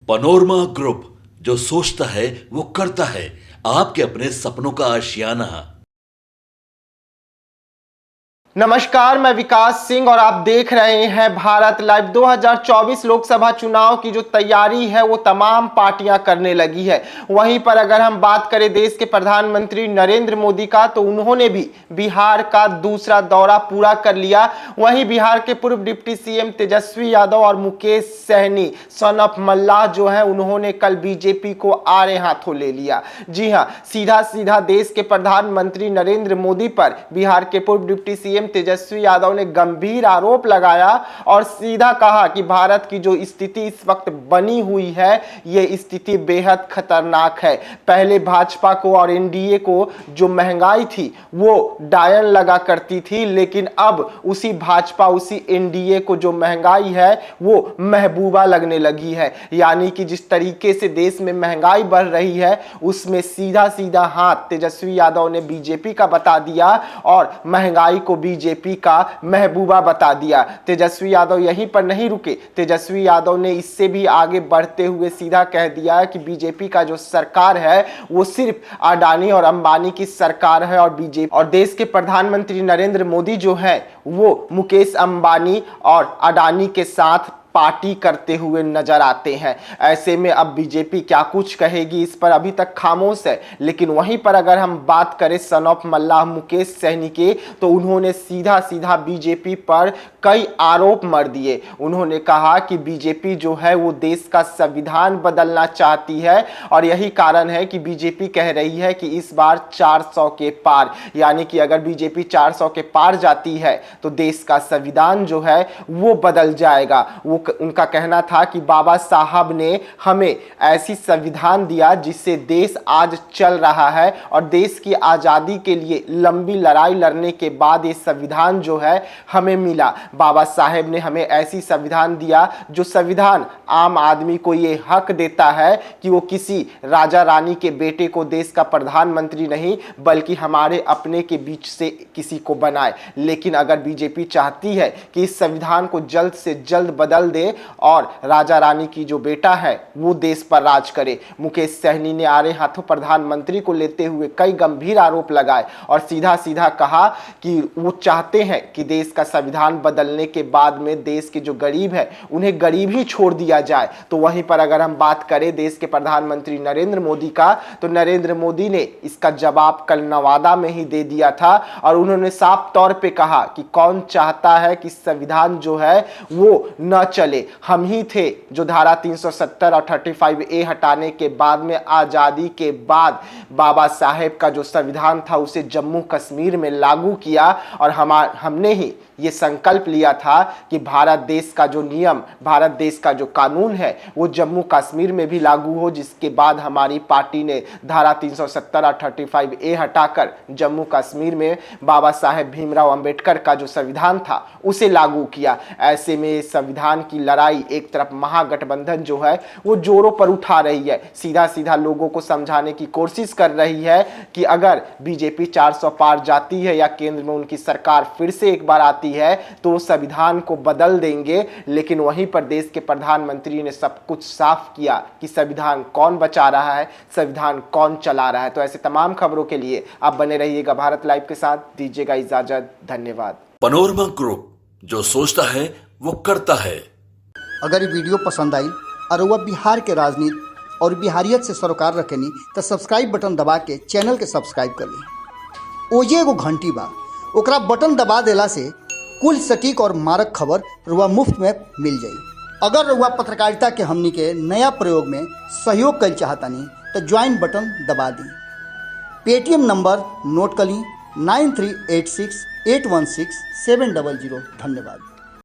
Panorama group, जो सोचता है वो करता है। आपके अपने सपनों का आशियाना। नमस्कार, मैं विकास सिंह और आप देख रहे हैं भारत लाइव। 2024 लोकसभा चुनाव की जो तैयारी है वो तमाम पार्टियां करने लगी है। वहीं पर अगर हम बात करें देश के प्रधानमंत्री नरेंद्र मोदी का, तो उन्होंने भी बिहार का दूसरा दौरा पूरा कर लिया। वहीं बिहार के पूर्व डिप्टी सीएम तेजस्वी यादव और मुकेश सहनी सन ऑफ मल्लाह जो है, उन्होंने कल बीजेपी को आड़े हाथों ले लिया। जी हां, सीधा सीधा देश के प्रधानमंत्री नरेंद्र मोदी पर बिहार के पूर्व डिप्टी सीएम तेजस्वी यादव ने गंभीर आरोप लगाया और सीधा कहा कि भारत की जो स्थिति इस वक्त बनी हुई है, यह स्थिति बेहद खतरनाक है। पहले भाजपा को और एनडीए को जो महंगाई थी वो डायन लगा करती थी, लेकिन अब उसी भाजपा, उसी एनडीए को जो महंगाई है वो महबूबा लगने लगी है। यानी कि जिस तरीके से देश में महंगाई बढ़ रही है, उसमें सीधा सीधा हाथ तेजस्वी यादव ने बीजेपी का बता दिया और महंगाई को बीजेपी का महबूबा बता दिया। तेजस्वी यादव यहीं पर नहीं रुके। तेजस्वी यादव ने इससे भी आगे बढ़ते हुए सीधा कह दिया कि बीजेपी का जो सरकार है वो सिर्फ अडानी और अंबानी की सरकार है और बीजेपी और देश के प्रधानमंत्री नरेंद्र मोदी जो है वो मुकेश अंबानी और अडानी के साथ पार्टी करते हुए नजर आते हैं। ऐसे में अब बीजेपी क्या कुछ कहेगी, इस पर अभी तक खामोश है। लेकिन वहीं पर अगर हम बात करें सन ऑफ मल्लाह मुकेश सहनी के, तो उन्होंने सीधा सीधा बीजेपी पर कई आरोप मर दिए। उन्होंने कहा कि बीजेपी जो है वो देश का संविधान बदलना चाहती है और यही कारण है कि बीजेपी कह रही है कि इस बार 400 के पार, यानी कि अगर बीजेपी 400 के पार जाती है तो देश का संविधान जो है वो बदल जाएगा। वो उनका कहना था कि बाबा साहब ने हमें ऐसी संविधान दिया जिससे देश आज चल रहा है और देश की आज़ादी के लिए लंबी लड़ाई लड़ने के बाद ये संविधान जो है हमें मिला। बाबा साहब ने हमें ऐसी संविधान दिया जो संविधान आम आदमी को ये हक देता है कि वो किसी राजा रानी के बेटे को देश का प्रधानमंत्री नहीं बल्कि हमारे अपने के बीच से किसी को बनाए। लेकिन अगर बीजेपी चाहती है कि इस संविधान को जल्द से जल्द बदल दे और राजा रानी की जो बेटा है वो देश पर राज करे। मुकेश सहनी ने आड़े हाथों प्रधानमंत्री को लेते हुए कई गंभीर आरोप लगाए और सीधा सीधा कहा कि वो चाहते हैं कि देश का संविधान बदलने के बाद में देश के जो गरीब है उन्हें गरीब ही छोड़ दिया जाए। तो वहीं पर अगर हम बात करें देश के प्रधानमंत्री नरेंद्र मोदी का, तो नरेंद्र मोदी ने इसका जवाब कल नवादा में ही दे दिया था और उन्होंने साफ तौर पे कहा कि कौन चाहता है कि संविधान जो है वो न चले। हम ही थे जो धारा 370 और 35A हटाने के बाद में आजादी के बाद बाबा साहेब का जो संविधान था उसे जम्मू कश्मीर में लागू किया और हमने ही ये संकल्प लिया था कि भारत देश का जो नियम, भारत देश का जो कानून है वो जम्मू कश्मीर में भी लागू हो। जिसके बाद हमारी पार्टी ने धारा 370 और 35A हटाकर जम्मू कश्मीर में बाबा साहेब भीमराव अंबेडकर का जो संविधान था उसे लागू किया। ऐसे में संविधान की लड़ाई एक तरफ महागठबंधन जो है वो जोरों पर उठा रही है, सीधा सीधा लोगों को समझाने की कोशिश कर रही है कि अगर बीजेपी 400 पार जाती है या केंद्र में उनकी सरकार फिर से एक बार आती है तो संविधान को बदल देंगे। लेकिन वहीं पर देश के प्रधानमंत्री ने सब कुछ साफ किया कि संविधान कौन बचा रहा है, संविधान कौन चला रहा है। तो ऐसे तमाम खबरों के लिए आप बने रहिएगा भारत लाइव के साथ। दीजिएगा इजाजत, धन्यवाद। पनोरमा ग्रुप, जो सोचता है वो करता है। अगर ये वीडियो पसंद आई और वह बिहार के राजनीति और बिहारियत से सरोकार रखेनी तो सब्सक्राइब बटन दबा के चैनल के सब्सक्राइब कर ली। ओजे एगो घंटी बा, ओकरा बटन दबा देला से कुल सटीक और मारक खबर रुआ मुफ्त में मिल जाई। अगर रुआ पत्रकारिता के हमनी के नया प्रयोग में सहयोग कर चाहतानी तो ज्वाइन बटन दबा दी। पेटीएम नंबर नोट कर ली 9386816700। धन्यवाद।